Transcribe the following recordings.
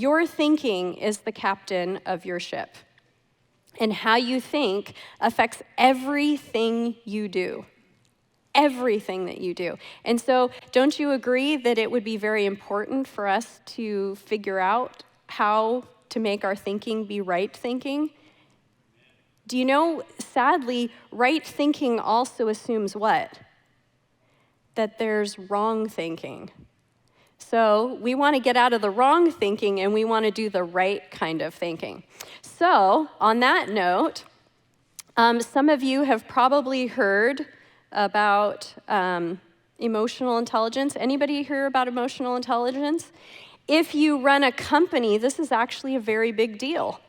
your thinking is the captain of your ship. And how you think affects everything you do. Everything that you do. And so, don't you agree that it would be very important for us to figure out how to make our thinking be right thinking? Do you know, sadly, right thinking also assumes what? That there's wrong thinking. So we want to get out of the wrong thinking and we want to do the right kind of thinking. So on that note, some of you have probably heard about emotional intelligence. Anybody hear about emotional intelligence? If you run a company, this is actually a very big deal.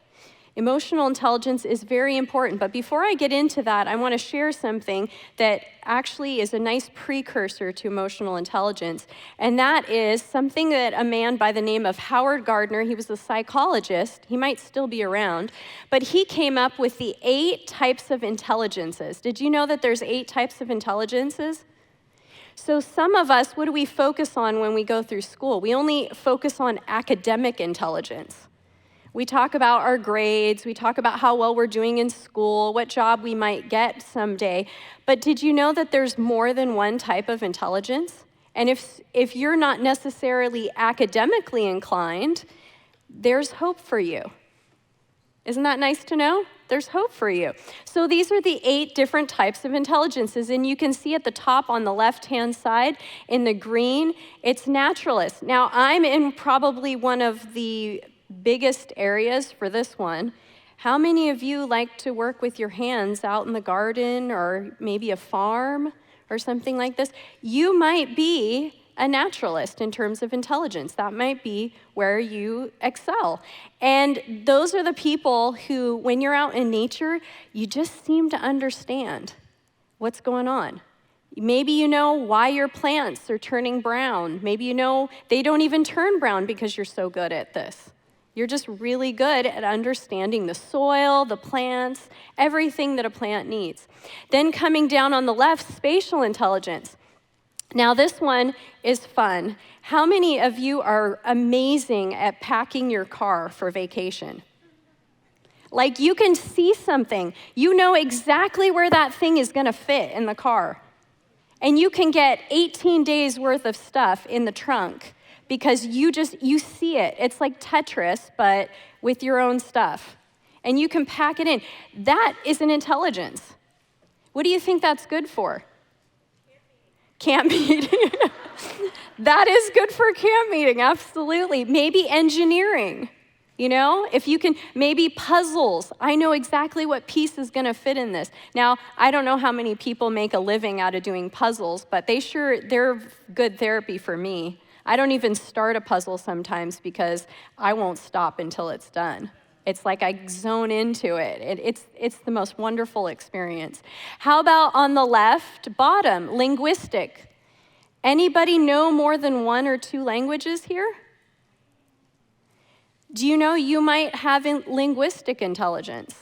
Emotional intelligence is very important, but before I get into that, I want to share something that actually is a nice precursor to emotional intelligence, and that is something that a man by the name of Howard Gardner, he was a psychologist, he might still be around, but he came up with the 8 types of intelligences. Did you know that there's 8 types of intelligences? So some of us, what do we focus on when we go through school? We only focus on academic intelligence. We talk about our grades, we talk about how well we're doing in school, what job we might get someday. But did you know that there's more than one type of intelligence? And if you're not necessarily academically inclined, there's hope for you. Isn't that nice to know? There's hope for you. So these are the 8 different types of intelligences, and you can see at the top on the left-hand side in the green, it's naturalist. Now, I'm in probably one of the biggest areas for this one. How many of you like to work with your hands out in the garden or maybe a farm or something like this? You might be a naturalist in terms of intelligence. That might be where you excel. And those are the people who, when you're out in nature, you just seem to understand what's going on. Maybe you know why your plants are turning brown. Maybe you know they don't even turn brown because you're so good at this. You're just really good at understanding the soil, the plants, everything that a plant needs. Then coming down on the left, spatial intelligence. Now this one is fun. How many of you are amazing at packing your car for vacation? Like you can see something. You know exactly where that thing is going to fit in the car. And you can get 18 days worth of stuff in the trunk because you see it. It's like Tetris, but with your own stuff. And you can pack it in. That is an intelligence. What do you think that's good for? Camp meeting. That is good for camp meeting, absolutely. Maybe engineering. You know, if you can, maybe puzzles. I know exactly what piece is going to fit in this. Now, I don't know how many people make a living out of doing puzzles, but they're good therapy for me. I don't even start a puzzle sometimes because I won't stop until it's done. It's like I zone into it. It's the most wonderful experience. How about on the left bottom, linguistic? Anybody know more than 1 or 2 languages here? Do you know you might have linguistic intelligence?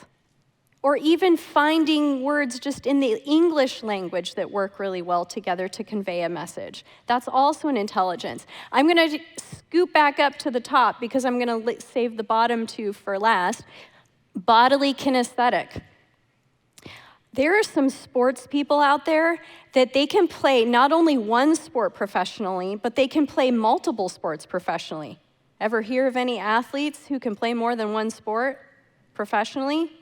Or even finding words just in the English language that work really well together to convey a message. That's also an intelligence. I'm going to scoop back up to the top because I'm going to save the bottom 2 for last. Bodily kinesthetic. There are some sports people out there that they can play not only one sport professionally, but they can play multiple sports professionally. Ever hear of any athletes who can play more than one sport professionally?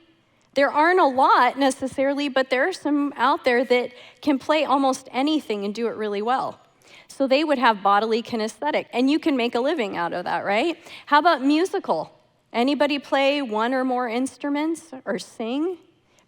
There aren't a lot necessarily, but there are some out there that can play almost anything and do it really well. So they would have bodily kinesthetic, and you can make a living out of that, right? How about musical? Anybody play 1 or more instruments or sing?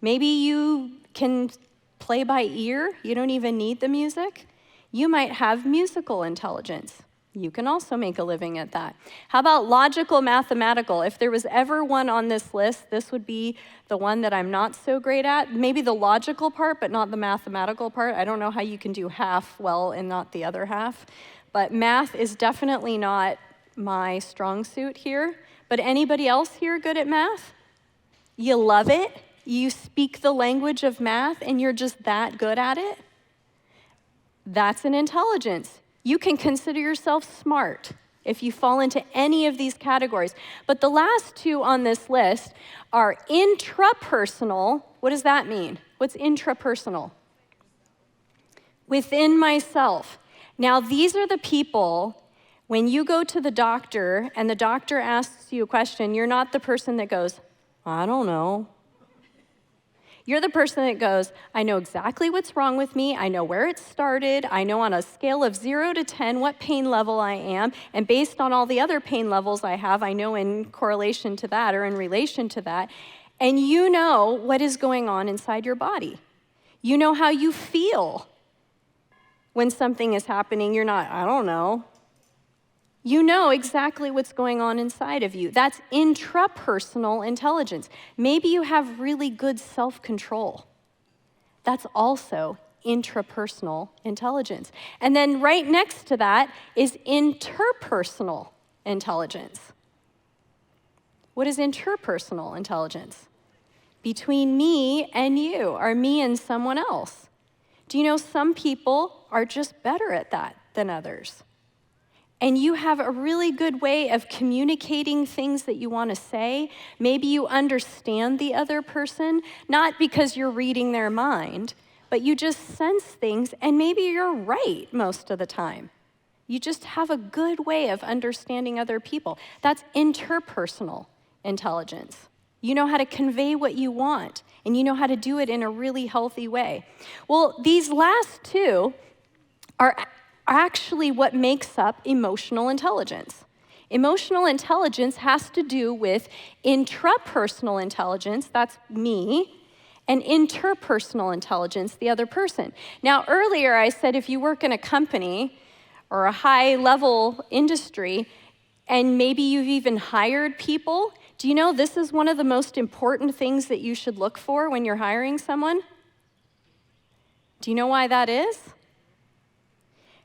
Maybe you can play by ear. You don't even need the music. You might have musical intelligence. You can also make a living at that. How about logical mathematical? If there was ever one on this list, this would be the one that I'm not so great at. Maybe the logical part, but not the mathematical part. I don't know how you can do half well and not the other half. But math is definitely not my strong suit here. But anybody else here good at math? You love it? You speak the language of math and you're just that good at it? That's an intelligence. You can consider yourself smart. if you fall into any of these categories. But the last two on this list are intrapersonal. What does that mean? What's intrapersonal? Within myself. Now, these are the people, when you go to the doctor and the doctor asks you a question, you're not the person that goes, I don't know. You're the person that goes, I know exactly what's wrong with me. I know where it started. I know on a scale of 0 to 10 what pain level I am. And based on all the other pain levels I have, I know in correlation to that or in relation to that. And you know what is going on inside your body. You know how you feel when something is happening. You're not, I don't know. You know exactly what's going on inside of you. That's intrapersonal intelligence. Maybe you have really good self-control. That's also intrapersonal intelligence. And then right next to that is interpersonal intelligence. What is interpersonal intelligence? Between me and you, or me and someone else. Do you know some people are just better at that than others? And you have a really good way of communicating things that you want to say. Maybe you understand the other person, not because you're reading their mind, but you just sense things, and maybe you're right most of the time. You just have a good way of understanding other people. That's interpersonal intelligence. You know how to convey what you want, and you know how to do it in a really healthy way. Well, these last two are actually what makes up emotional intelligence. Emotional intelligence has to do with intrapersonal intelligence, that's me, and interpersonal intelligence, the other person. Now, earlier I said if you work in a company or a high-level industry, and maybe you've even hired people, do you know this is one of the most important things that you should look for when you're hiring someone? Do you know why that is?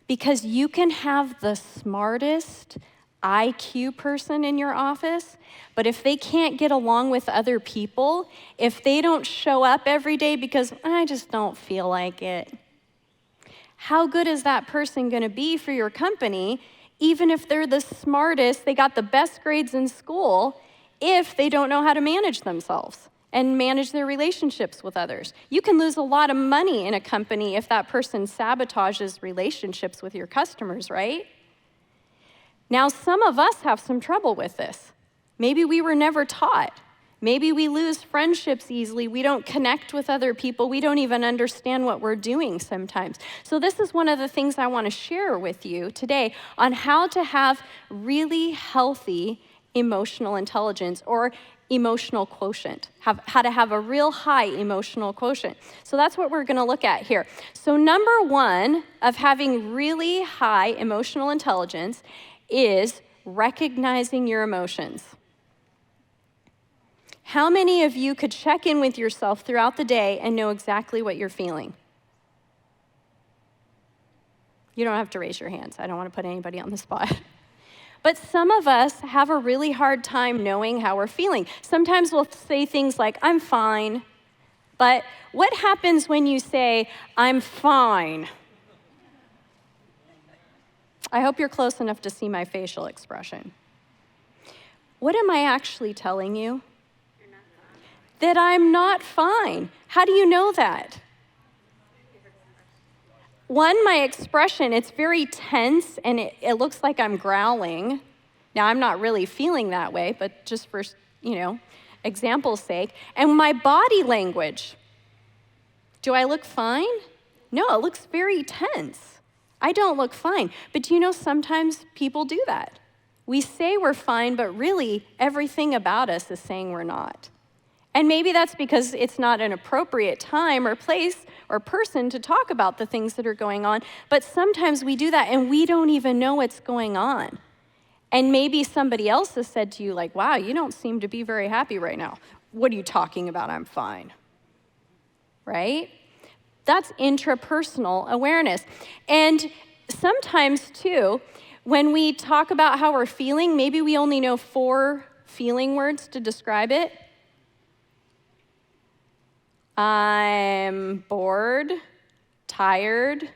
Because you can have the smartest IQ person in your office, but if they can't get along with other people, if they don't show up every day because I just don't feel like it, how good is that person going to be for your company, even if they're the smartest, they got the best grades in school, if they don't know how to manage themselves and manage their relationships with others? You can lose a lot of money in a company if that person sabotages relationships with your customers, right? Now, some of us have some trouble with this. Maybe we were never taught. Maybe we lose friendships easily. We don't connect with other people. We don't even understand what we're doing sometimes. So this is one of the things I want to share with you today on how to have really healthy emotional intelligence, or emotional quotient, how to have a real high emotional quotient. So that's what we're going to look at here. So number one of having really high emotional intelligence is recognizing your emotions. How many of you could check in with yourself throughout the day and know exactly what you're feeling? You don't have to raise your hands. I don't want to put anybody on the spot. But some of us have a really hard time knowing how we're feeling. Sometimes we'll say things like, I'm fine. But what happens when you say, I'm fine? I hope you're close enough to see my facial expression. What am I actually telling you? You're not fine. That I'm not fine. How do you know that? One, my expression, it's very tense, and it looks like I'm growling. Now, I'm not really feeling that way, but just for, example's sake. And my body language, do I look fine? No, it looks very tense. I don't look fine. But do you know sometimes people do that? We say we're fine, but really everything about us is saying we're not. And maybe that's because it's not an appropriate time or place or person to talk about the things that are going on, but sometimes we do that and we don't even know what's going on. And maybe somebody else has said to you, like, wow, you don't seem to be very happy right now. What are you talking about? I'm fine. Right? That's intrapersonal awareness. And sometimes, too, when we talk about how we're feeling, maybe we only know 4 feeling words to describe it. I'm bored, tired,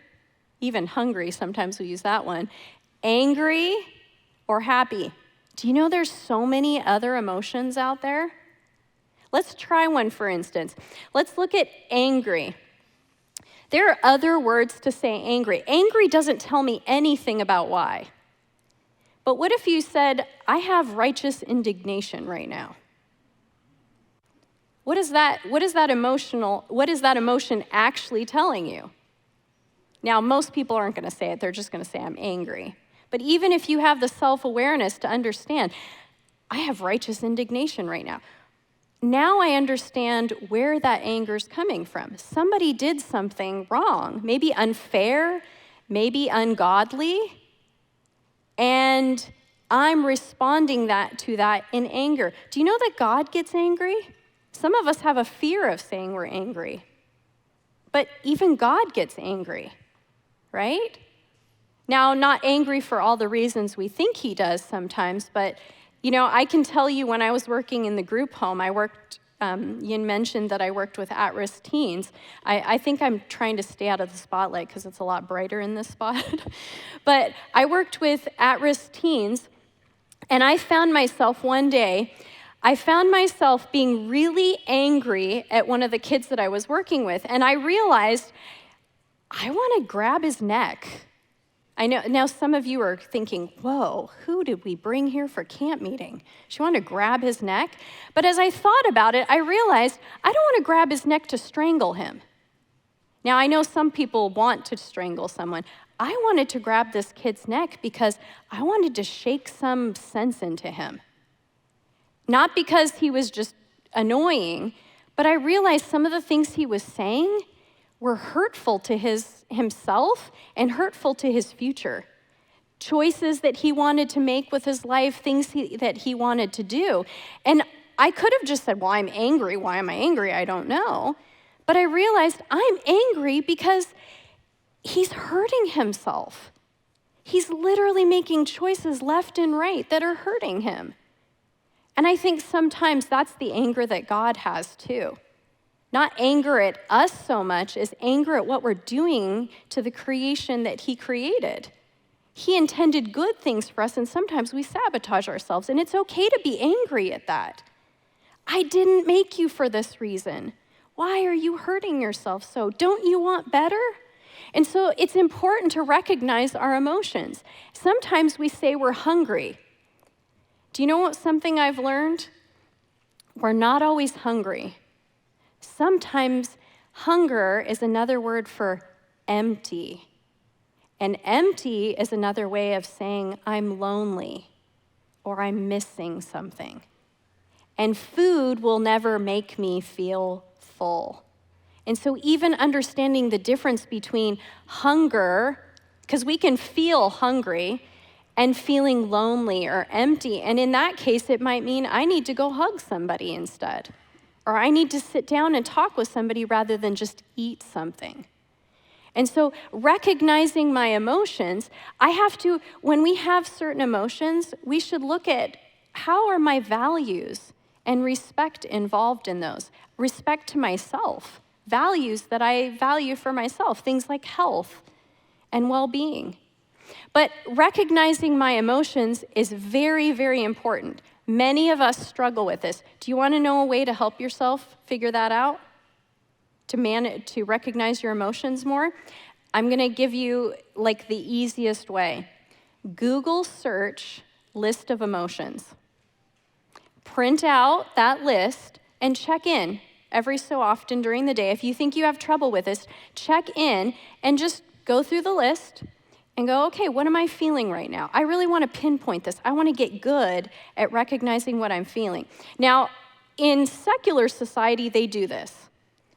even hungry, sometimes we use that one, angry, or happy. Do you know there's so many other emotions out there? Let's try one, for instance. Let's look at angry. There are other words to say angry. Angry doesn't tell me anything about why. But what if you said, I have righteous indignation right now? What is that emotion actually telling you? Now, most people aren't going to say it. They're just going to say, I'm angry. But even if you have the self-awareness to understand, I have righteous indignation right now. Now I understand where that anger is coming from. Somebody did something wrong, maybe unfair, maybe ungodly, and I'm responding to that in anger. Do you know that God gets angry? Some of us have a fear of saying we're angry, but even God gets angry, right? Now, not angry for all the reasons we think he does sometimes, but I can tell you when I was working in the group home, Yin mentioned that I worked with at-risk teens. I think I'm trying to stay out of the spotlight because it's a lot brighter in this spot. But I worked with at-risk teens, and I found myself one day, being really angry at one of the kids that I was working with, and I realized I want to grab his neck. I know, now some of you are thinking, whoa, who did we bring here for camp meeting? She wanted to grab his neck. But as I thought about it, I realized I don't want to grab his neck to strangle him. Now, I know some people want to strangle someone. I wanted to grab this kid's neck because I wanted to shake some sense into him. Not because he was just annoying, but I realized some of the things he was saying were hurtful to himself and hurtful to his future. Choices that he wanted to make with his life, things that he wanted to do. And I could have just said, well, I'm angry. Why am I angry? I don't know. But I realized I'm angry because he's hurting himself. He's literally making choices left and right that are hurting him. And I think sometimes that's the anger that God has too. Not anger at us so much as anger at what we're doing to the creation that he created. He intended good things for us, and sometimes we sabotage ourselves, and it's okay to be angry at that. I didn't make you for this reason. Why are you hurting yourself so? Don't you want better? And so it's important to recognize our emotions. Sometimes we say we're hungry. Do you know something I've learned? We're not always hungry. Sometimes hunger is another word for empty. And empty is another way of saying I'm lonely or I'm missing something. And food will never make me feel full. And so even understanding the difference between hunger, because we can feel hungry, and feeling lonely or empty. And in that case, it might mean I need to go hug somebody instead. Or I need to sit down and talk with somebody rather than just eat something. And so recognizing my emotions, when we have certain emotions, we should look at how are my values and respect involved in those. Respect to myself, values that I value for myself, things like health and well-being. But recognizing my emotions is very, very important. Many of us struggle with this. Do you want to know a way to help yourself figure that out? To recognize your emotions more? I'm going to give you the easiest way. Google search list of emotions. Print out that list and check in every so often during the day. If you think you have trouble with this, check in and just go through the list and go, okay, what am I feeling right now? I really want to pinpoint this. I want to get good at recognizing what I'm feeling. Now, in secular society, they do this,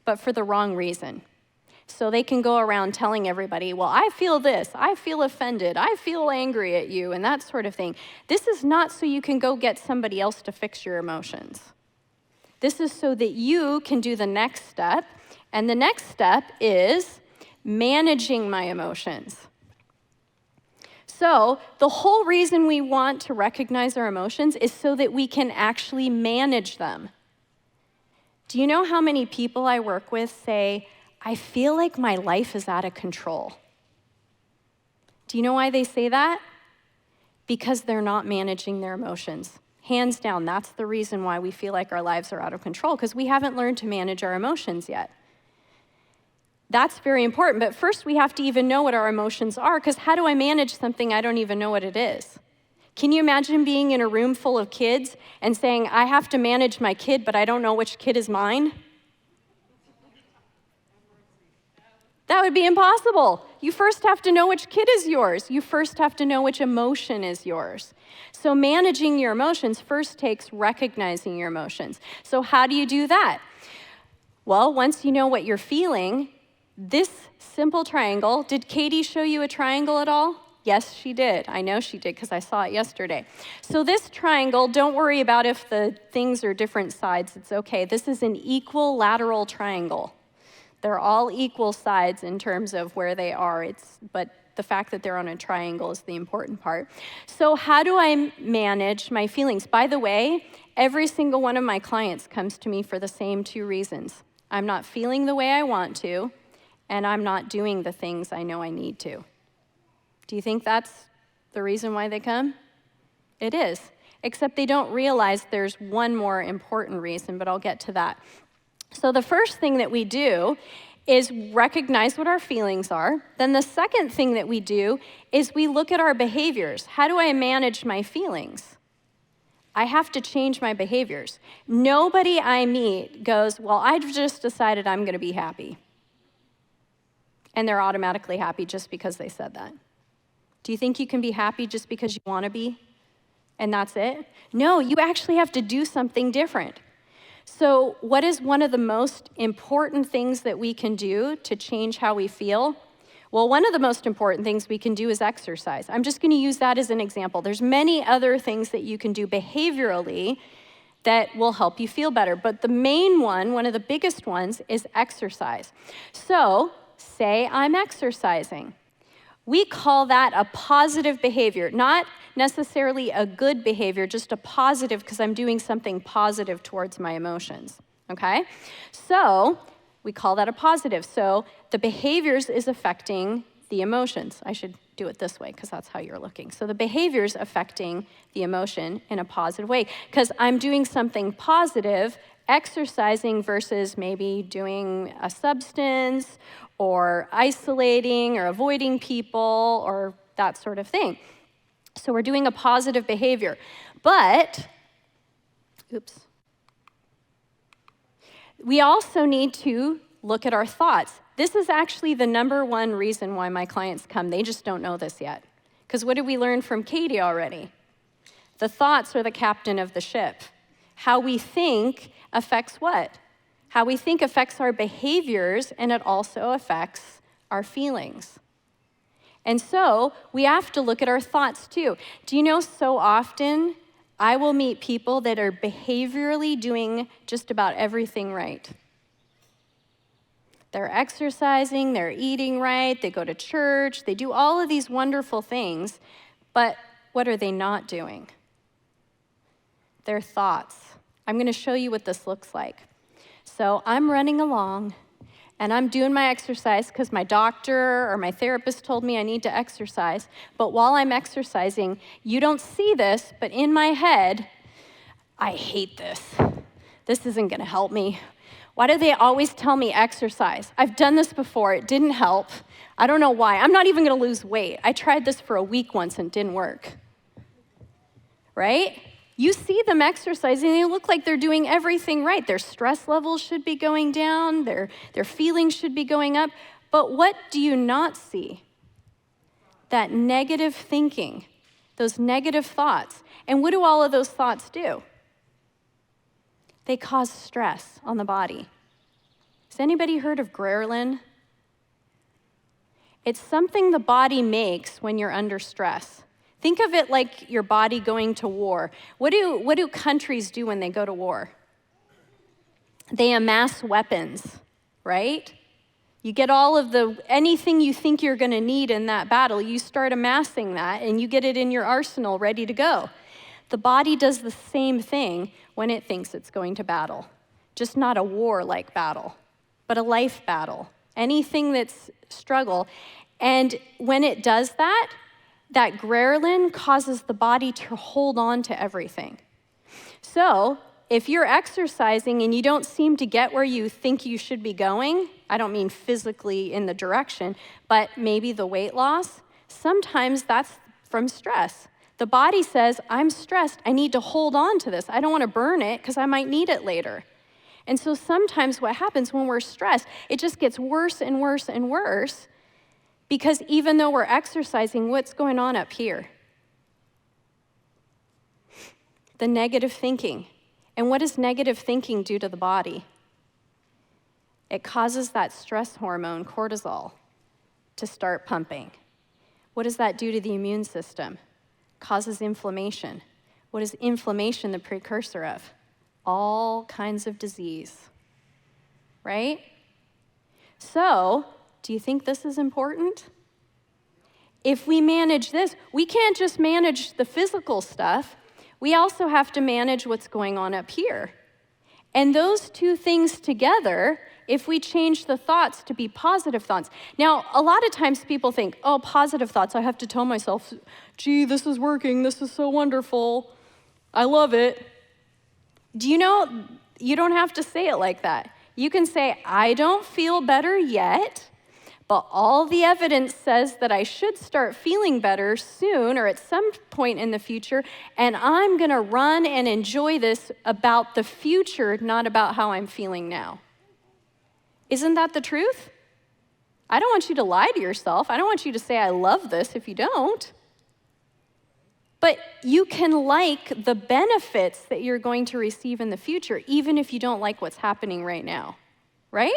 but for the wrong reason. So they can go around telling everybody, well, I feel this, I feel offended, I feel angry at you, and that sort of thing. This is not so you can go get somebody else to fix your emotions. This is so that you can do the next step, and the next step is managing my emotions. So the whole reason we want to recognize our emotions is so that we can actually manage them. Do you know how many people I work with say, I feel like my life is out of control? Do you know why they say that? Because they're not managing their emotions. Hands down, that's the reason why we feel like our lives are out of control, because we haven't learned to manage our emotions yet. That's very important, but first we have to even know what our emotions are, because how do I manage something I don't even know what it is? Can you imagine being in a room full of kids and saying, I have to manage my kid, but I don't know which kid is mine? That would be impossible. You first have to know which kid is yours. You first have to know which emotion is yours. So managing your emotions first takes recognizing your emotions. So how do you do that? Well, once you know what you're feeling, this simple triangle, did Katie show you a triangle at all? Yes, she did. I know she did because I saw it yesterday. So this triangle, don't worry about if the things are different sides. It's okay. This is an equilateral triangle. They're all equal sides in terms of where they are, but the fact that they're on a triangle is the important part. So how do I manage my feelings? By the way, every single one of my clients comes to me for the same two reasons. I'm not feeling the way I want to, and I'm not doing the things I know I need to. Do you think that's the reason why they come? It is, except they don't realize there's one more important reason, but I'll get to that. So the first thing that we do is recognize what our feelings are. Then the second thing that we do is we look at our behaviors. How do I manage my feelings? I have to change my behaviors. Nobody I meet goes, well, I've just decided I'm going to be happy. And they're automatically happy just because they said that. Do you think you can be happy just because you want to be? And that's it? No, you actually have to do something different. So what is one of the most important things that we can do to change how we feel? Well, one of the most important things we can do is exercise. I'm just going to use that as an example. There's many other things that you can do behaviorally that will help you feel better. But the main one of the biggest ones, is exercise. So say I'm exercising. We call that a positive behavior, not necessarily a good behavior, just a positive because I'm doing something positive towards my emotions, okay? So we call that a positive. So the behaviors is affecting the emotions. I should do it this way because that's how you're looking. So the behavior's affecting the emotion in a positive way because I'm doing something positive, exercising versus maybe doing a substance or isolating or avoiding people or that sort of thing. So we're doing a positive behavior. But, we also need to look at our thoughts. This is actually the number one reason why my clients come. They just don't know this yet. Because what did we learn from Katie already? The thoughts are the captain of the ship. How we think affects what? How we think affects our behaviors, and it also affects our feelings. And so we have to look at our thoughts too. Do you know so often I will meet people that are behaviorally doing just about everything right? They're exercising, they're eating right, they go to church, they do all of these wonderful things, but what are they not doing? Their thoughts. I'm going to show you what this looks like. So I'm running along, and I'm doing my exercise because my doctor or my therapist told me I need to exercise. But while I'm exercising, you don't see this, but in my head, I hate this. This isn't going to help me. Why do they always tell me exercise? I've done this before. It didn't help. I don't know why. I'm not even going to lose weight. I tried this for a week once and it didn't work. Right? You see them exercising, they look like they're doing everything right. Their stress levels should be going down, their feelings should be going up. But what do you not see? That negative thinking, those negative thoughts. And what do all of those thoughts do? They cause stress on the body. Has anybody heard of ghrelin? It's something the body makes when you're under stress. Think of it like your body going to war. What do countries do when they go to war? They amass weapons, right? You get all of anything you think you're going to need in that battle, you start amassing that, and you get it in your arsenal ready to go. The body does the same thing when it thinks it's going to battle. Just not a war-like battle, but a life battle. Anything that's struggle. And when it does that, that ghrelin causes the body to hold on to everything. So if you're exercising and you don't seem to get where you think you should be going, I don't mean physically in the direction, but maybe the weight loss, sometimes that's from stress. The body says, I'm stressed, I need to hold on to this. I don't want to burn it because I might need it later. And so sometimes what happens when we're stressed, it just gets worse and worse and worse, because even though we're exercising, what's going on up here? The negative thinking. And what does negative thinking do to the body? It causes that stress hormone, cortisol, to start pumping. What does that do to the immune system? Causes inflammation. What is inflammation the precursor of? All kinds of disease, right? So, do you think this is important? If we manage this, we can't just manage the physical stuff. We also have to manage what's going on up here. And those two things together, if we change the thoughts to be positive thoughts. Now, a lot of times people think, oh, positive thoughts, I have to tell myself, gee, this is working, this is so wonderful, I love it. Do you know, you don't have to say it like that. You can say, I don't feel better yet, but all the evidence says that I should start feeling better soon or at some point in the future, and I'm gonna run and enjoy this about the future, not about how I'm feeling now. Isn't that the truth? I don't want you to lie to yourself. I don't want you to say, I love this if you don't. But you can like the benefits that you're going to receive in the future, even if you don't like what's happening right now, right?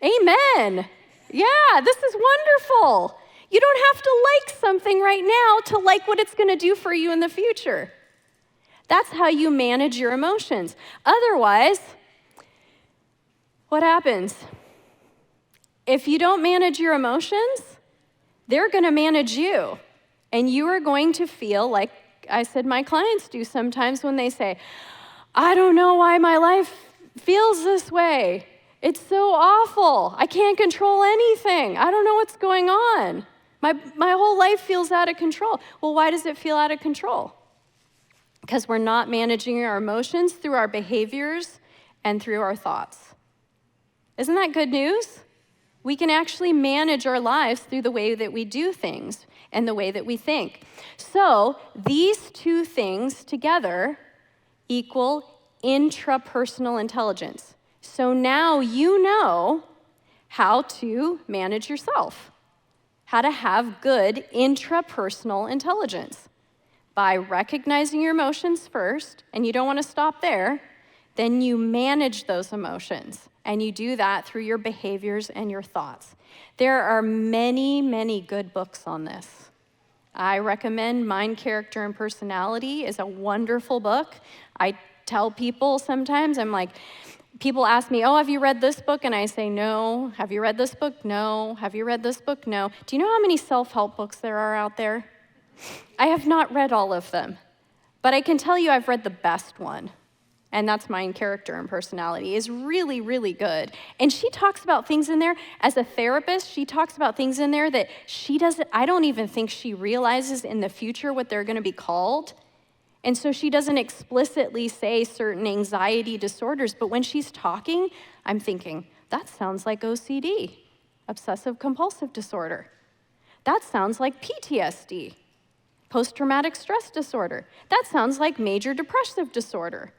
Amen. Yeah, this is wonderful. You don't have to like something right now to like what it's going to do for you in the future. That's how you manage your emotions. Otherwise, what happens? If you don't manage your emotions, they're going to manage you. And you are going to feel like I said my clients do sometimes when they say, I don't know why my life feels this way. It's so awful. I can't control anything. I don't know what's going on. My whole life feels out of control. Well, why does it feel out of control? Because we're not managing our emotions through our behaviors and through our thoughts. Isn't that good news? We can actually manage our lives through the way that we do things and the way that we think. So these two things together equal intrapersonal intelligence. So now you know how to manage yourself, how to have good intrapersonal intelligence. By recognizing your emotions first, and you don't want to stop there, then you manage those emotions. And you do that through your behaviors and your thoughts. There are many, many good books on this. I recommend Mind, Character, and Personality is a wonderful book. I tell people sometimes, I'm like, people ask me, oh, have you read this book? And I say, no. Have you read this book? No. Have you read this book? No. Do you know how many self-help books there are out there? I have not read all of them, but I can tell you I've read the best one. And that's Mind, Character, and Personality. Is really, really good. And she talks about things in there, as a therapist, she talks about things in there that I don't even think she realizes in the future what they're gonna be called. And so she doesn't explicitly say certain anxiety disorders, but when she's talking, I'm thinking, that sounds like OCD, obsessive compulsive disorder. That sounds like PTSD, post-traumatic stress disorder. That sounds like major depressive disorder.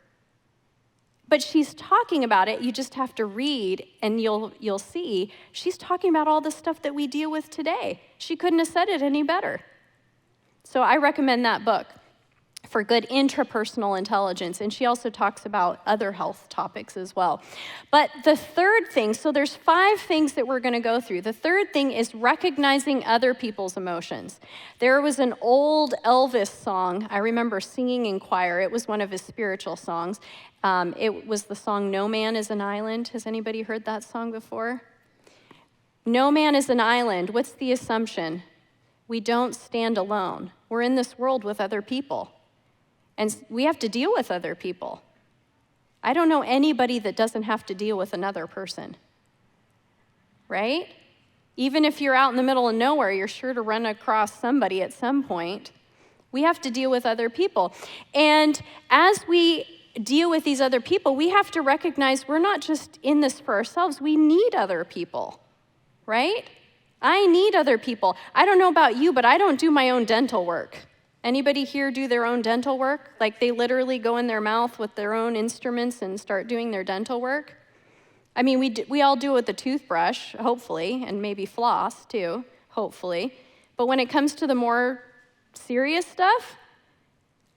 But she's talking about it, you just have to read, and you'll see, she's talking about all the stuff that we deal with today. She couldn't have said it any better. So I recommend that book for good intrapersonal intelligence, and she also talks about other health topics as well. But the third thing, so there's 5 things that we're gonna go through. The third thing is recognizing other people's emotions. There was an old Elvis song I remember singing in choir. It was one of his spiritual songs. It was the song, No Man is an Island. Has anybody heard that song before? No man is an island. What's the assumption? We don't stand alone. We're in this world with other people. And we have to deal with other people. I don't know anybody that doesn't have to deal with another person. right? Even if you're out in the middle of nowhere, you're sure to run across somebody at some point. We have to deal with other people. And as we deal with these other people, we have to recognize we're not just in this for ourselves. We need other people, right? I need other people. I don't know about you, but I don't do my own dental work. Anybody here do their own dental work? Like they literally go in their mouth with their own instruments and start doing their dental work? I mean, we all do it with a toothbrush, hopefully, and maybe floss too, hopefully. But when it comes to the more serious stuff,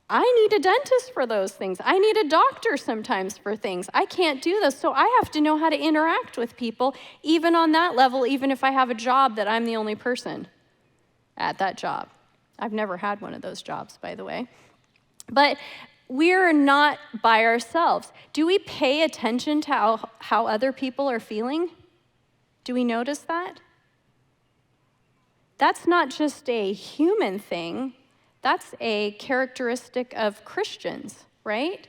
I need a dentist for those things. I need a doctor sometimes for things. I can't do this, so I have to know how to interact with people, even on that level, even if I have a job that I'm the only person at that job. I've never had one of those jobs, by the way. But we're not by ourselves. Do we pay attention to how other people are feeling? Do we notice that? That's not just a human thing. That's a characteristic of Christians, right?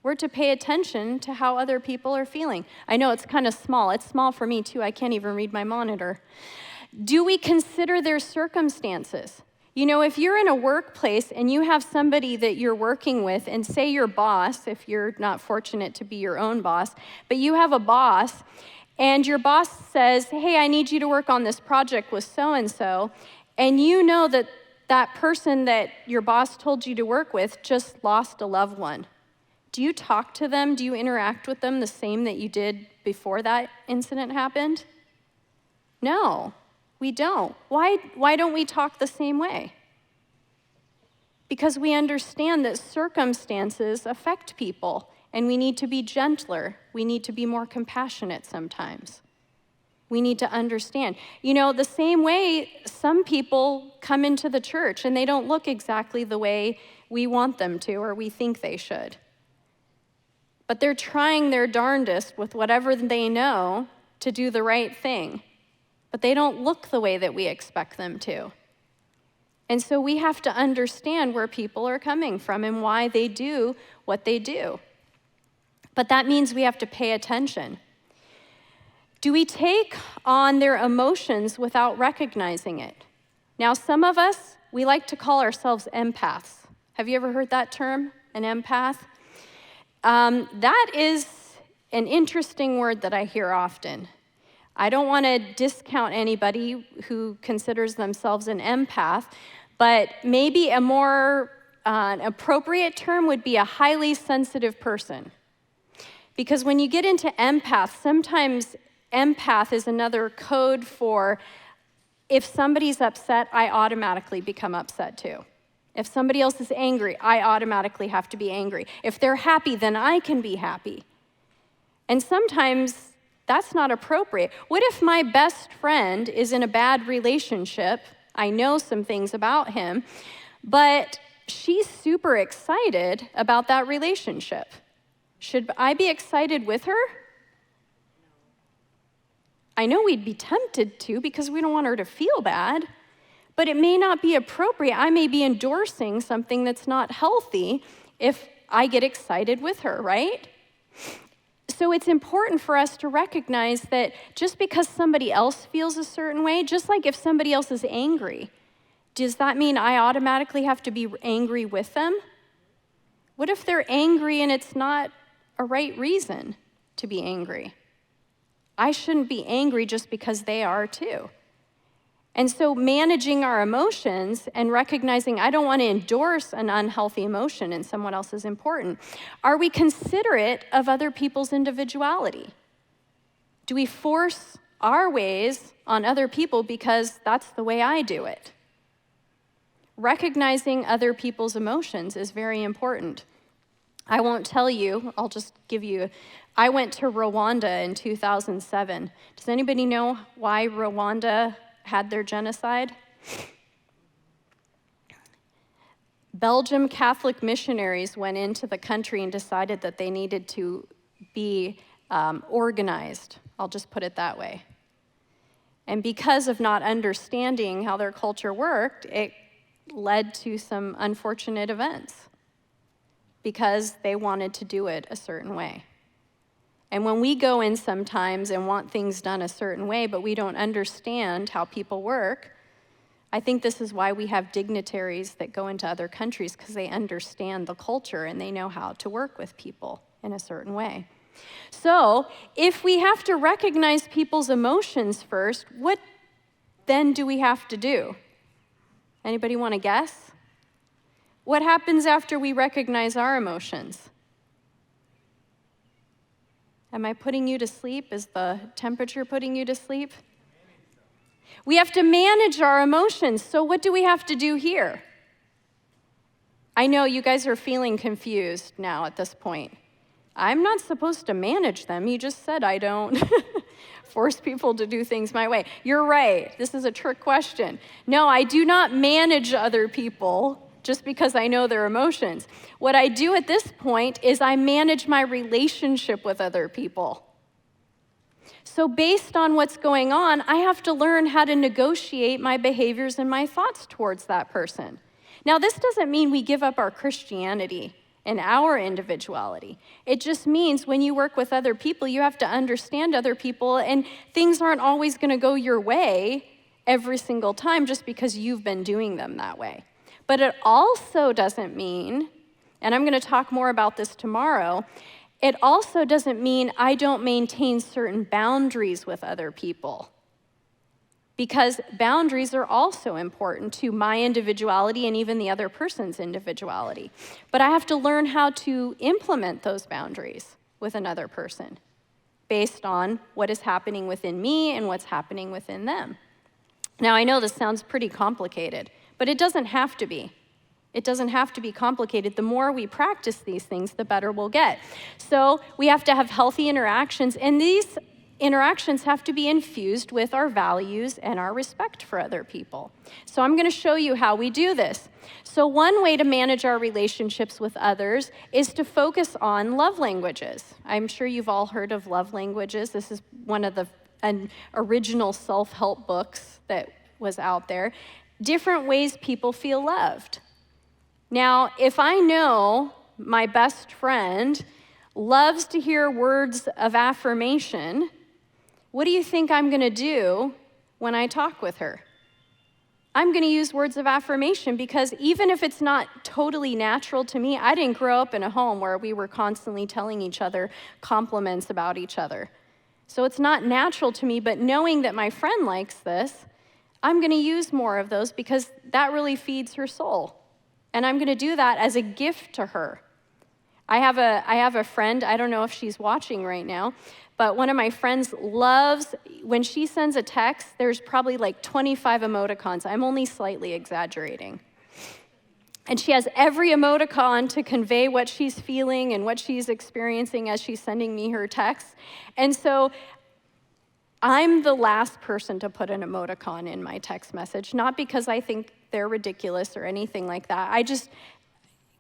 We're to pay attention to how other people are feeling. I know it's kind of small. It's small for me, too. I can't even read my monitor. Do we consider their circumstances? You know, if you're in a workplace and you have somebody that you're working with, and say your boss, if you're not fortunate to be your own boss, but you have a boss, and your boss says, hey, I need you to work on this project with so-and-so, and you know that that person that your boss told you to work with just lost a loved one. Do you talk to them? Do you interact with them the same that you did before that incident happened? No. We don't. Why don't we talk the same way? Because we understand that circumstances affect people, and we need to be gentler. We need to be more compassionate sometimes. We need to understand. You know, the same way some people come into the church and they don't look exactly the way we want them to or we think they should. But they're trying their darndest with whatever they know to do the right thing. But they don't look the way that we expect them to. And so we have to understand where people are coming from and why they do what they do. But that means we have to pay attention. Do we take on their emotions without recognizing it? Now, some of us, we like to call ourselves empaths. Have you ever heard that term, an empath? That is an interesting word that I hear often. I don't want to discount anybody who considers themselves an empath, but maybe a more appropriate term would be a highly sensitive person. Because when you get into empath, sometimes empath is another code for if somebody's upset, I automatically become upset too. If somebody else is angry, I automatically have to be angry. If they're happy, then I can be happy. And sometimes that's not appropriate. What if my best friend is in a bad relationship? I know some things about him, but she's super excited about that relationship. Should I be excited with her? I know we'd be tempted to because we don't want her to feel bad, but it may not be appropriate. I may be endorsing something that's not healthy if I get excited with her, right? So it's important for us to recognize that just because somebody else feels a certain way, just like if somebody else is angry, does that mean I automatically have to be angry with them? What if they're angry and it's not a right reason to be angry? I shouldn't be angry just because they are too. And so managing our emotions and recognizing I don't want to endorse an unhealthy emotion in someone else is important. Are we considerate of other people's individuality? Do we force our ways on other people because that's the way I do it? Recognizing other people's emotions is very important. I won't tell you, I'll just give you, I went to Rwanda in 2007. Does anybody know why Rwanda had their genocide? Belgium Catholic missionaries went into the country and decided that they needed to be organized. I'll just put it that way. And because of not understanding how their culture worked, it led to some unfortunate events because they wanted to do it a certain way. And when we go in sometimes and want things done a certain way, but we don't understand how people work, I think this is why we have dignitaries that go into other countries, because they understand the culture and they know how to work with people in a certain way. So if we have to recognize people's emotions first, what then do we have to do? Anybody want to guess? What happens after we recognize our emotions? Am I putting you to sleep? Is the temperature putting you to sleep? We have to manage our emotions. So what do we have to do here? I know you guys are feeling confused now at this point. I'm not supposed to manage them. You just said I don't force people to do things my way. You're right. This is a trick question. No, I do not manage other people just because I know their emotions. What I do at this point is I manage my relationship with other people. So based on what's going on, I have to learn how to negotiate my behaviors and my thoughts towards that person. Now, this doesn't mean we give up our Christianity and our individuality. It just means when you work with other people, you have to understand other people, and things aren't always going to go your way every single time just because you've been doing them that way. But it also doesn't mean, and I'm going to talk more about this tomorrow, it also doesn't mean I don't maintain certain boundaries with other people. Because boundaries are also important to my individuality and even the other person's individuality. But I have to learn how to implement those boundaries with another person based on what is happening within me and what's happening within them. Now, I know this sounds pretty complicated, but it doesn't have to be. It doesn't have to be complicated. The more we practice these things, the better we'll get. So we have to have healthy interactions, and these interactions have to be infused with our values and our respect for other people. So I'm going to show you how we do this. So one way to manage our relationships with others is to focus on love languages. I'm sure you've all heard of love languages. This is one of the original self-help books that was out there. Different ways people feel loved. Now, if I know my best friend loves to hear words of affirmation, what do you think I'm going to do when I talk with her? I'm going to use words of affirmation because even if it's not totally natural to me, I didn't grow up in a home where we were constantly telling each other compliments about each other. So it's not natural to me, but knowing that my friend likes this, I'm going to use more of those because that really feeds her soul. And I'm going to do that as a gift to her. I have a friend, I don't know if she's watching right now, but one of my friends loves, when she sends a text, there's probably like 25 emoticons. I'm only slightly exaggerating. And she has every emoticon to convey what she's feeling and what she's experiencing as she's sending me her texts. And so I'm the last person to put an emoticon in my text message, not because I think they're ridiculous or anything like that. I just,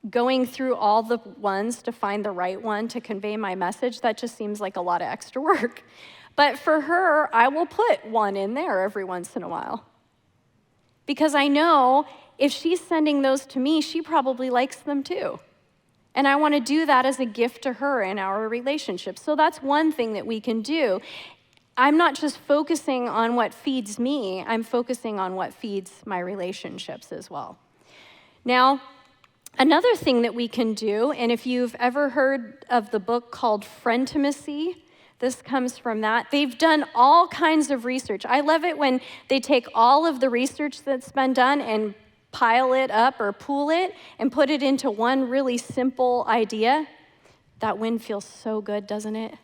going through all the ones to find the right one to convey my message, that just seems like a lot of extra work. But for her, I will put one in there every once in a while. Because I know if she's sending those to me, she probably likes them too. And I want to do that as a gift to her in our relationship. So that's one thing that we can do. I'm not just focusing on what feeds me, I'm focusing on what feeds my relationships as well. Now, another thing that we can do, and if you've ever heard of the book called Frientimacy, this comes from that. They've done all kinds of research. I love it when they take all of the research that's been done and pile it up or pool it and put it into one really simple idea. That wind feels so good, doesn't it?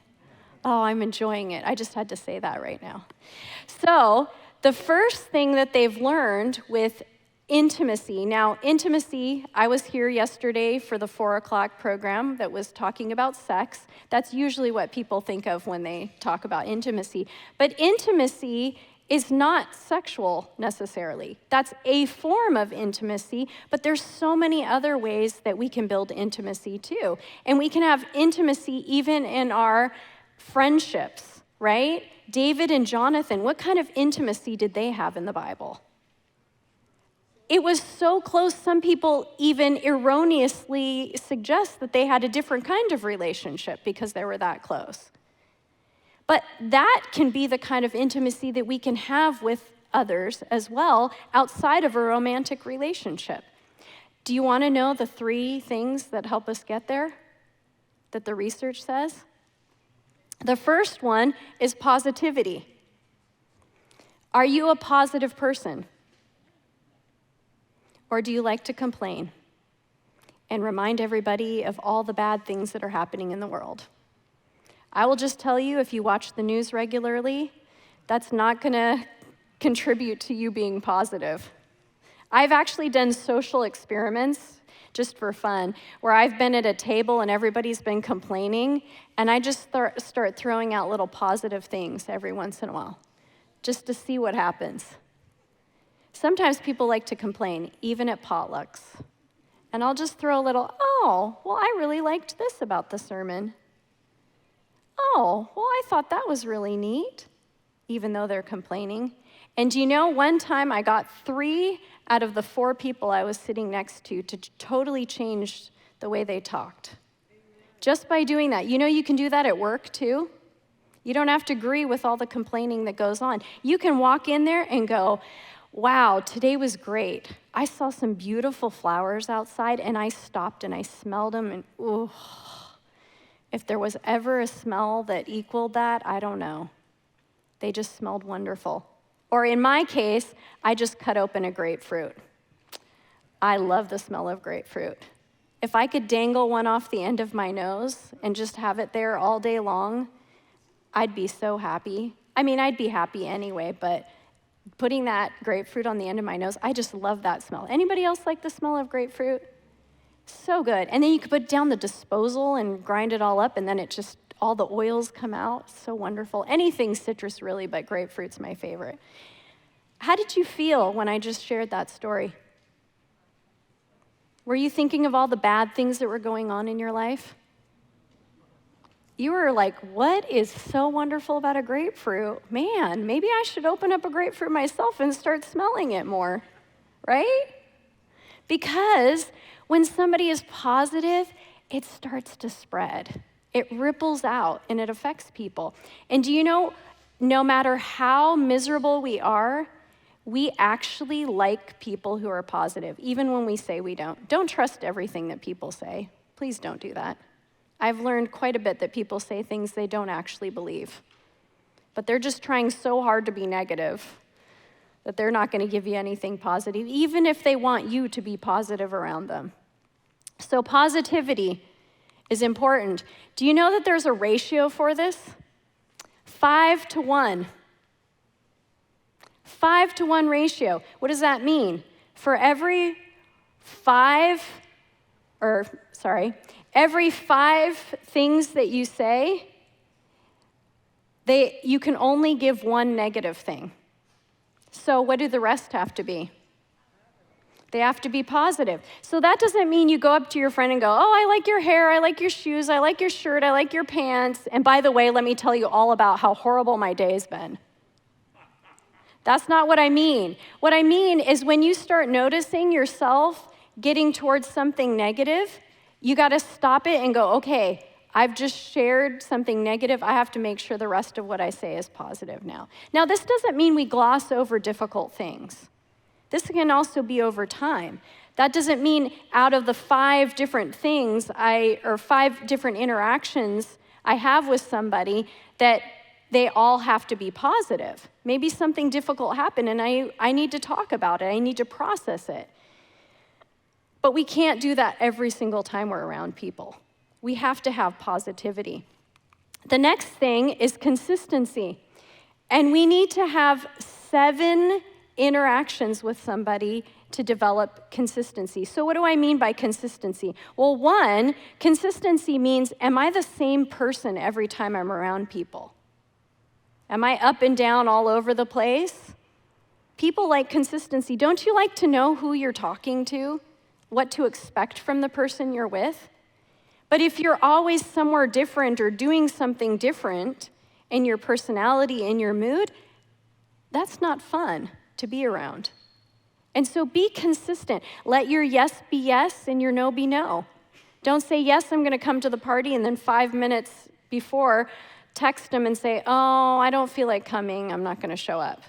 Oh, I'm enjoying it. I just had to say that right now. So the first thing that they've learned with intimacy. Now, intimacy, I was here yesterday for the 4 o'clock program that was talking about sex. That's usually what people think of when they talk about intimacy. But intimacy is not sexual necessarily. That's a form of intimacy, but there's so many other ways that we can build intimacy too. And we can have intimacy even in our friendships, right? David and Jonathan, what kind of intimacy did they have in the Bible? It was so close, some people even erroneously suggest that they had a different kind of relationship because they were that close. But that can be the kind of intimacy that we can have with others as well outside of a romantic relationship. Do you want to know the 3 things that help us get there, that the research says? The first one is positivity. Are you a positive person? Or do you like to complain and remind everybody of all the bad things that are happening in the world? I will just tell you, if you watch the news regularly, that's not going to contribute to you being positive. I've actually done social experiments just for fun, where I've been at a table and everybody's been complaining, and I just start throwing out little positive things every once in a while, just to see what happens. Sometimes people like to complain, even at potlucks. And I'll just throw a little, oh, well, I really liked this about the sermon. Oh, well, I thought that was really neat, even though they're complaining. And do you know, one time I got 3 out of the 4 people I was sitting next to totally change the way they talked. Just by doing that. You know, you can do that at work too. You don't have to agree with all the complaining that goes on. You can walk in there and go, wow, today was great. I saw some beautiful flowers outside, and I stopped and I smelled them, and ooh, if there was ever a smell that equaled that, I don't know. They just smelled wonderful. Or in my case, I just cut open a grapefruit. I love the smell of grapefruit. If I could dangle one off the end of my nose and just have it there all day long, I'd be so happy. I mean, I'd be happy anyway, but putting that grapefruit on the end of my nose, I just love that smell. Anybody else like the smell of grapefruit? So good. And then you could put down the disposal and grind it all up, and then it just, all the oils come out. So wonderful. Anything citrus really, but grapefruit's my favorite. How did you feel when I just shared that story? Were you thinking of all the bad things that were going on in your life? You were like, what is so wonderful about a grapefruit? Man, maybe I should open up a grapefruit myself and start smelling it more, right? Because when somebody is positive, it starts to spread. It ripples out and it affects people. And do you know, no matter how miserable we are, we actually like people who are positive, even when we say we don't. Don't trust everything that people say. Please don't do that. I've learned quite a bit that people say things they don't actually believe. But they're just trying so hard to be negative that they're not going to give you anything positive, even if they want you to be positive around them. So positivity is important. Do you know that there's a ratio for this? 5 to 1. 5 to 1 ratio. What does that mean? For every 5 things that you say, you can only give 1 negative thing. So what do the rest have to be? They have to be positive. So that doesn't mean you go up to your friend and go, oh, I like your hair, I like your shoes, I like your shirt, I like your pants, and by the way, let me tell you all about how horrible my day's been. That's not what I mean. What I mean is when you start noticing yourself getting towards something negative, you got to stop it and go, okay, I've just shared something negative. I have to make sure the rest of what I say is positive now. Now, this doesn't mean we gloss over difficult things. This can also be over time. That doesn't mean out of the 5 different things or 5 different interactions I have with somebody that they all have to be positive. Maybe something difficult happened and I need to talk about it. I need to process it. But we can't do that every single time we're around people. We have to have positivity. The next thing is consistency. And we need to have 7 interactions with somebody to develop consistency. So what do I mean by consistency? Well, 1, consistency means, am I the same person every time I'm around people? Am I up and down all over the place? People like consistency. Don't you like to know who you're talking to? What to expect from the person you're with? But if you're always somewhere different or doing something different in your personality and your mood, that's not fun to be around. And so be consistent. Let your yes be yes and your no be no. Don't say, yes, I'm going to come to the party, and then 5 minutes before text them and say, oh, I don't feel like coming, I'm not going to show up.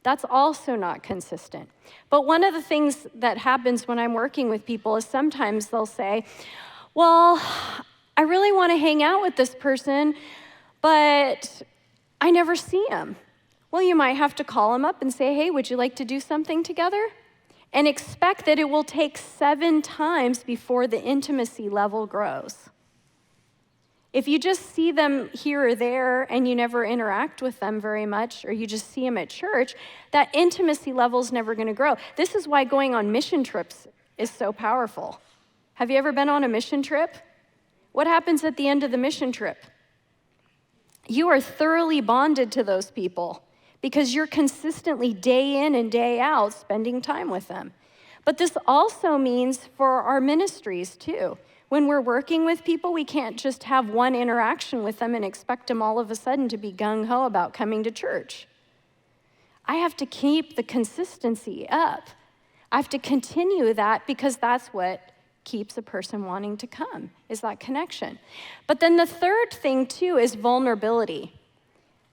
That's also not consistent. But one of the things that happens when I'm working with people is sometimes they'll say, well, I really want to hang out with this person, but I never see him. Well, you might have to call him up and say, hey, would you like to do something together? And expect that it will take 7 times before the intimacy level grows. If you just see them here or there and you never interact with them very much, or you just see them at church, that intimacy level is never going to grow. This is why going on mission trips is so powerful. Have you ever been on a mission trip? What happens at the end of the mission trip? You are thoroughly bonded to those people because you're consistently day in and day out spending time with them. But this also means for our ministries too. When we're working with people, we can't just have one interaction with them and expect them all of a sudden to be gung-ho about coming to church. I have to keep the consistency up. I have to continue that because that's what keeps a person wanting to come, is that connection. But then the third thing too is vulnerability.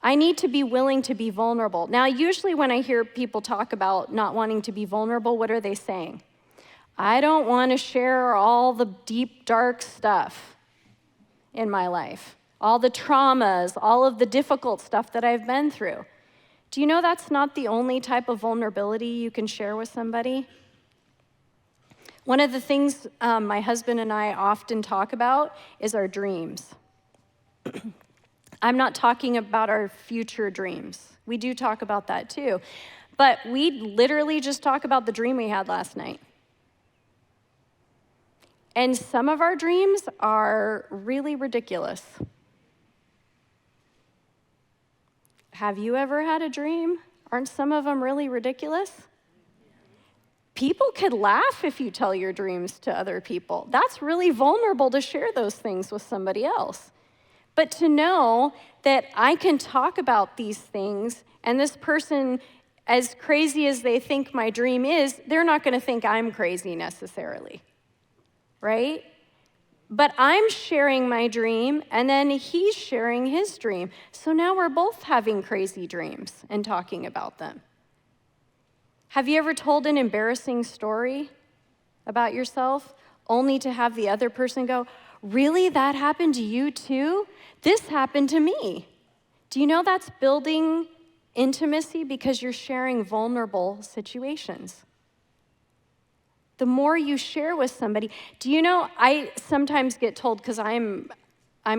I need to be willing to be vulnerable. Now, usually when I hear people talk about not wanting to be vulnerable, what are they saying? I don't want to share all the deep, dark stuff in my life, all the traumas, all of the difficult stuff that I've been through. Do you know that's not the only type of vulnerability you can share with somebody? One of the things my husband and I often talk about is our dreams. I'm not talking about our future dreams. We do talk about that too. But we literally just talk about the dream we had last night. And some of our dreams are really ridiculous. Have you ever had a dream? Aren't some of them really ridiculous? People could laugh if you tell your dreams to other people. That's really vulnerable to share those things with somebody else. But to know that I can talk about these things, and this person, as crazy as they think my dream is, they're not going to think I'm crazy necessarily. Right? But I'm sharing my dream, and then he's sharing his dream. So now we're both having crazy dreams and talking about them. Have you ever told an embarrassing story about yourself, only to have the other person go, really, that happened to you too? This happened to me. Do you know that's building intimacy because you're sharing vulnerable situations? The more you share with somebody, do you know, I sometimes get told, because I'm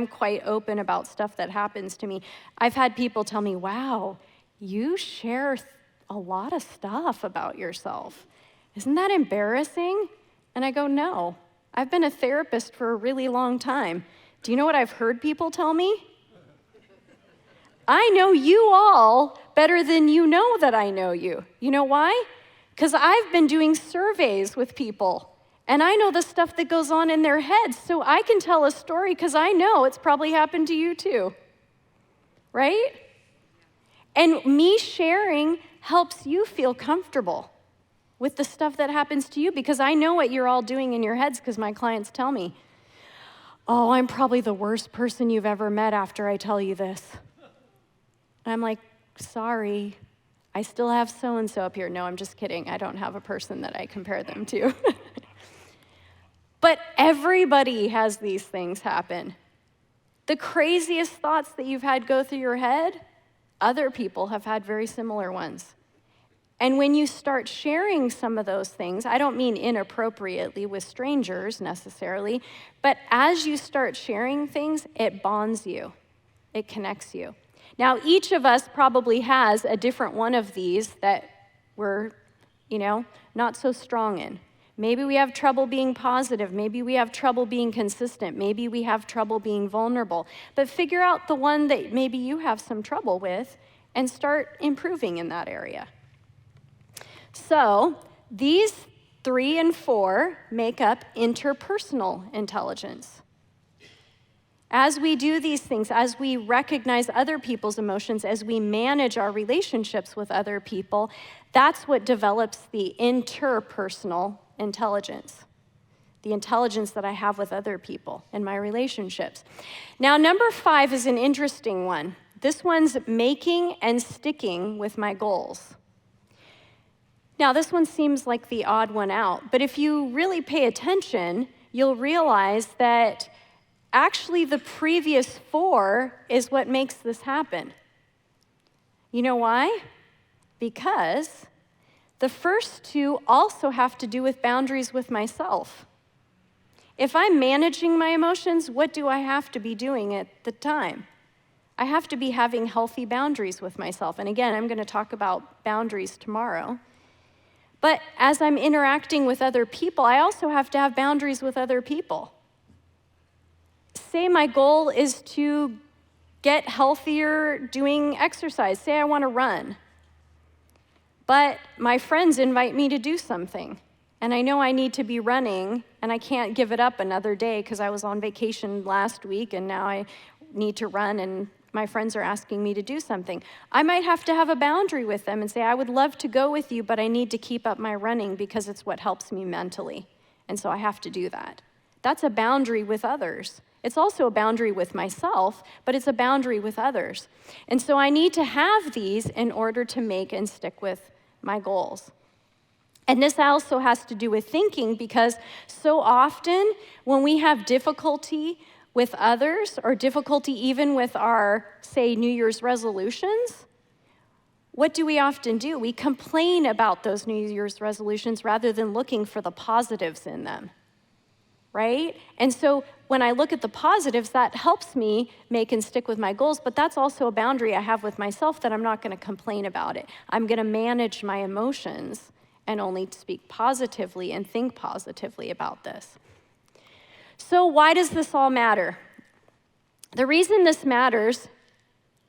quite open about stuff that happens to me. I've had people tell me, wow, you share a lot of stuff about yourself. Isn't that embarrassing? And I go, no. I've been a therapist for a really long time. Do you know what I've heard people tell me? I know you all better than you know that I know you. You know why? Because I've been doing surveys with people, and I know the stuff that goes on in their heads, so I can tell a story because I know it's probably happened to you too, right? And me sharing helps you feel comfortable with the stuff that happens to you because I know what you're all doing in your heads because my clients tell me, oh, I'm probably the worst person you've ever met after I tell you this. And I'm like, sorry. I still have so-and-so up here. No, I'm just kidding. I don't have a person that I compare them to. But everybody has these things happen. The craziest thoughts that you've had go through your head, other people have had very similar ones. And when you start sharing some of those things, I don't mean inappropriately with strangers necessarily, but as you start sharing things, it bonds you. It connects you. Now, each of us probably has a different one of these that we're, not so strong in. Maybe we have trouble being positive. Maybe we have trouble being consistent. Maybe we have trouble being vulnerable. But figure out the one that maybe you have some trouble with and start improving in that area. So, these 3 and 4 make up interpersonal intelligence. As we do these things, as we recognize other people's emotions, as we manage our relationships with other people, that's what develops the interpersonal intelligence. the intelligence that I have with other people in my relationships. Now, number 5 is an interesting one. This one's making and sticking with my goals. Now, this one seems like the odd one out, but if you really pay attention, you'll realize that actually the previous 4 is what makes this happen. You know why? Because the first 2 also have to do with boundaries with myself. If I'm managing my emotions, what do I have to be doing at the time? I have to be having healthy boundaries with myself. And again, I'm going to talk about boundaries tomorrow. But as I'm interacting with other people, I also have to have boundaries with other people. Say my goal is to get healthier doing exercise. Say I want to run. But my friends invite me to do something. And I know I need to be running, and I can't give it up another day because I was on vacation last week, and now I need to run, and my friends are asking me to do something. I might have to have a boundary with them and say, I would love to go with you, but I need to keep up my running because it's what helps me mentally. And so I have to do that. That's a boundary with others. It's also a boundary with myself, but it's a boundary with others. And so I need to have these in order to make and stick with my goals. And this also has to do with thinking, because so often when we have difficulty with others, or difficulty even with our, say, New Year's resolutions, what do we often do? We complain about those New Year's resolutions rather than looking for the positives in them, right? And so when I look at the positives, that helps me make and stick with my goals, but that's also a boundary I have with myself that I'm not going to complain about it. I'm going to manage my emotions and only speak positively and think positively about this. So why does this all matter? The reason this matters,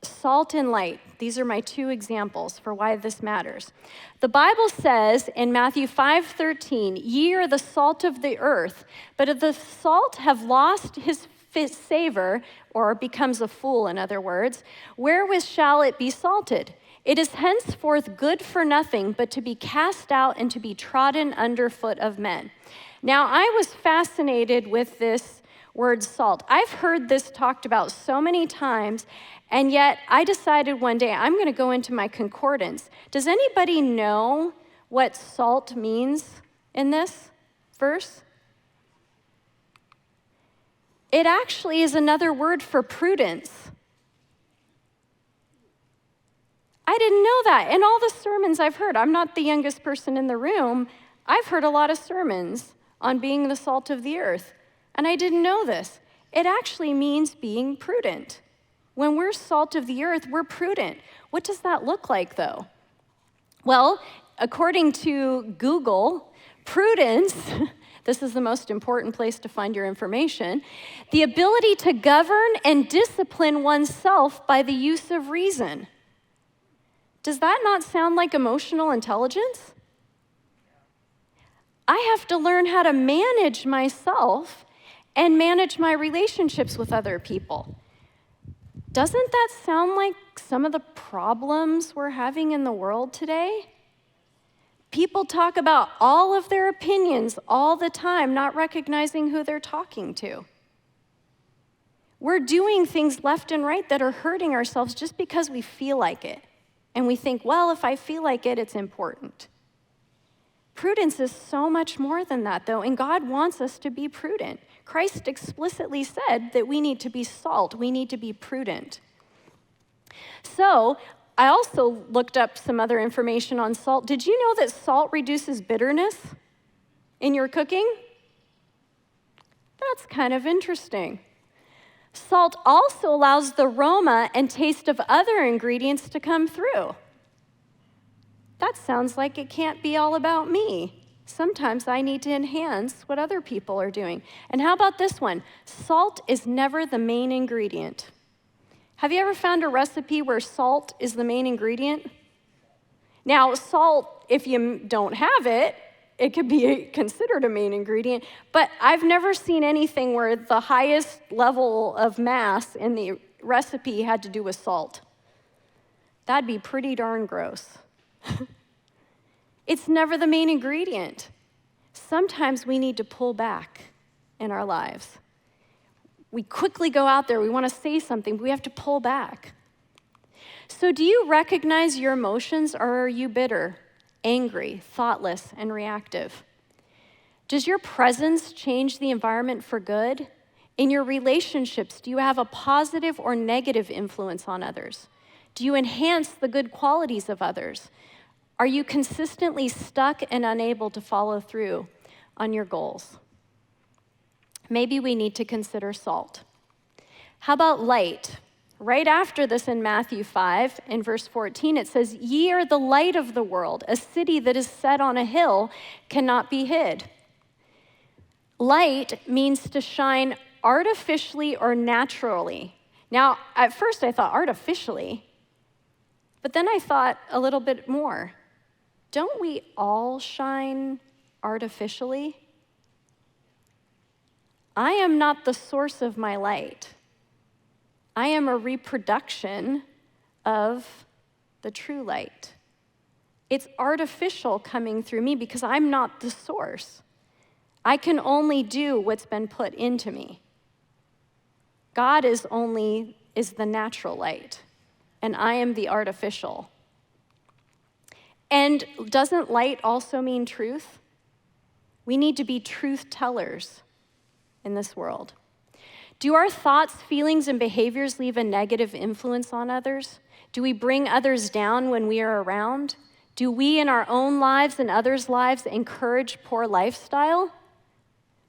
salt and light. These are my 2 examples for why this matters. The Bible says in Matthew 5:13, "Ye are the salt of the earth, but if the salt have lost his savor," or becomes a fool, in other words, "wherewith shall it be salted? It is henceforth good for nothing, but to be cast out and to be trodden under foot of men." Now, I was fascinated with this word salt. I've heard this talked about so many times, and yet I decided one day I'm going to go into my concordance. Does anybody know what salt means in this verse? It actually is another word for prudence. I didn't know that. In all the sermons I've heard, I'm not the youngest person in the room, I've heard a lot of sermons on being the salt of the earth, and I didn't know this. It actually means being prudent. When we're salt of the earth, we're prudent. What does that look like, though? Well, according to Google, prudence, this is the most important place to find your information, the ability to govern and discipline oneself by the use of reason. Does that not sound like emotional intelligence? I have to learn how to manage myself and manage my relationships with other people. Doesn't that sound like some of the problems we're having in the world today? People talk about all of their opinions all the time, not recognizing who they're talking to. We're doing things left and right that are hurting ourselves just because we feel like it. And we think, well, if I feel like it, it's important. Prudence is so much more than that, though, and God wants us to be prudent. Christ explicitly said that we need to be salt, we need to be prudent. So, I also looked up some other information on salt. Did you know that salt reduces bitterness in your cooking? That's kind of interesting. Salt also allows the aroma and taste of other ingredients to come through. That sounds like it can't be all about me. Sometimes I need to enhance what other people are doing. And how about this one? Salt is never the main ingredient. Have you ever found a recipe where salt is the main ingredient? Now, salt, if you don't have it, it could be considered a main ingredient, but I've never seen anything where the highest level of mass in the recipe had to do with salt. That'd be pretty darn gross. It's never the main ingredient. sometimes we need to pull back in our lives. We quickly go out there, we want to say something, but we have to pull back. So do you recognize your emotions, or are you bitter, angry, thoughtless, and reactive? Does your presence change the environment for good? In your relationships, do you have a positive or negative influence on others? Do you enhance the good qualities of others? Are you consistently stuck and unable to follow through on your goals? Maybe we need to consider salt. How about light? Right after this in Matthew 5, in verse 14, it says, "Ye are the light of the world. A city that is set on a hill cannot be hid." Light means to shine artificially or naturally. Now, at first I thought artificially, but then I thought a little bit more. Don't we all shine artificially? I am not the source of my light. I am a reproduction of the true light. It's artificial coming through me because I'm not the source. I can only do what's been put into me. God is the natural light, and I am the artificial. And doesn't light also mean truth? We need to be truth tellers in this world. Do our thoughts, feelings, and behaviors leave a negative influence on others? Do we bring others down when we are around? Do we in our own lives and others' lives encourage poor lifestyle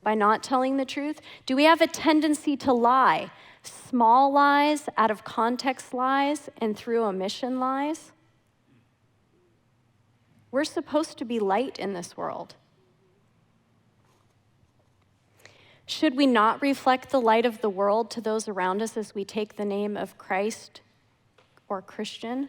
by not telling the truth? Do we have a tendency to lie, small lies, out of context lies, and through omission lies? We're supposed to be light in this world. Should we not reflect the light of the world to those around us as we take the name of Christ or Christian?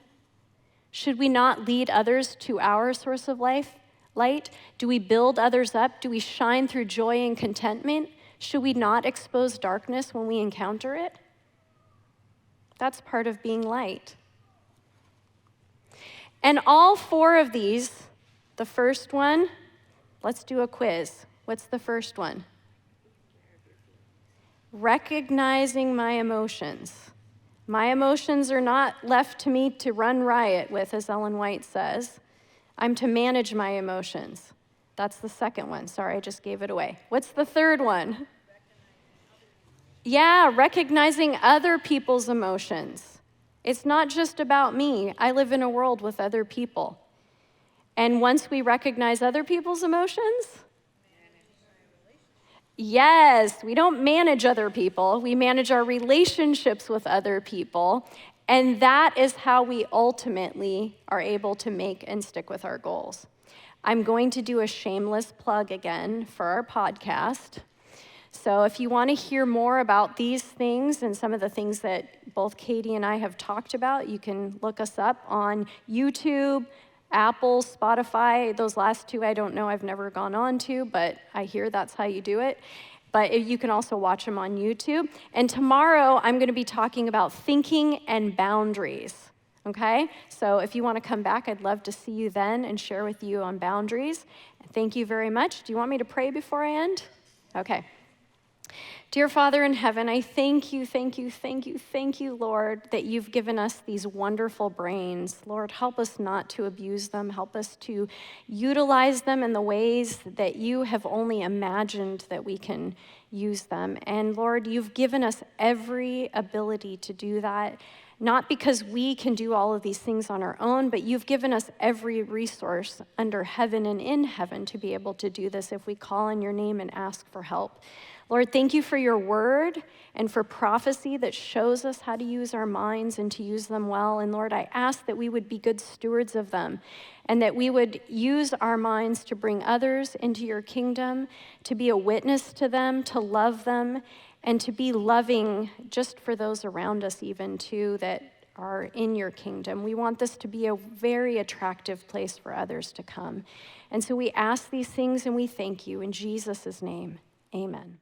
Should we not lead others to our source of light? Do we build others up? Do we shine through joy and contentment? Should we not expose darkness when we encounter it? That's part of being light. And all four of these, the first one, let's do a quiz. What's the first one? Recognizing my emotions. My emotions are not left to me to run riot with, as Ellen White says. I'm to manage my emotions. That's the second one. Sorry, I just gave it away. What's the third one? Yeah, recognizing other people's emotions. It's not just about me. I live in a world with other people. And once we recognize other people's emotions, yes, we don't manage other people. We manage our relationships with other people. And that is how we ultimately are able to make and stick with our goals. I'm going to do a shameless plug again for our podcast. So if you want to hear more about these things and some of the things that both Katie and I have talked about, you can look us up on YouTube, Apple, Spotify. Those last two I don't know, I've never gone on to, but I hear that's how you do it. But you can also watch them on YouTube. And tomorrow I'm going to be talking about thinking and boundaries, okay? So if you want to come back, I'd love to see you then and share with you on boundaries. Thank you very much. Do you want me to pray before I end? Okay. Dear Father in heaven, I thank you, Lord, that you've given us these wonderful brains. Lord, help us not to abuse them. Help us to utilize them in the ways that you have only imagined that we can use them. And Lord, you've given us every ability to do that, not because we can do all of these things on our own, but you've given us every resource under heaven and in heaven to be able to do this if we call on your name and ask for help. Lord, thank you for your word and for prophecy that shows us how to use our minds and to use them well. And Lord, I ask that we would be good stewards of them and that we would use our minds to bring others into your kingdom, to be a witness to them, to love them, and to be loving just for those around us even too that are in your kingdom. We want this to be a very attractive place for others to come. And so we ask these things and we thank you in Jesus' name. Amen.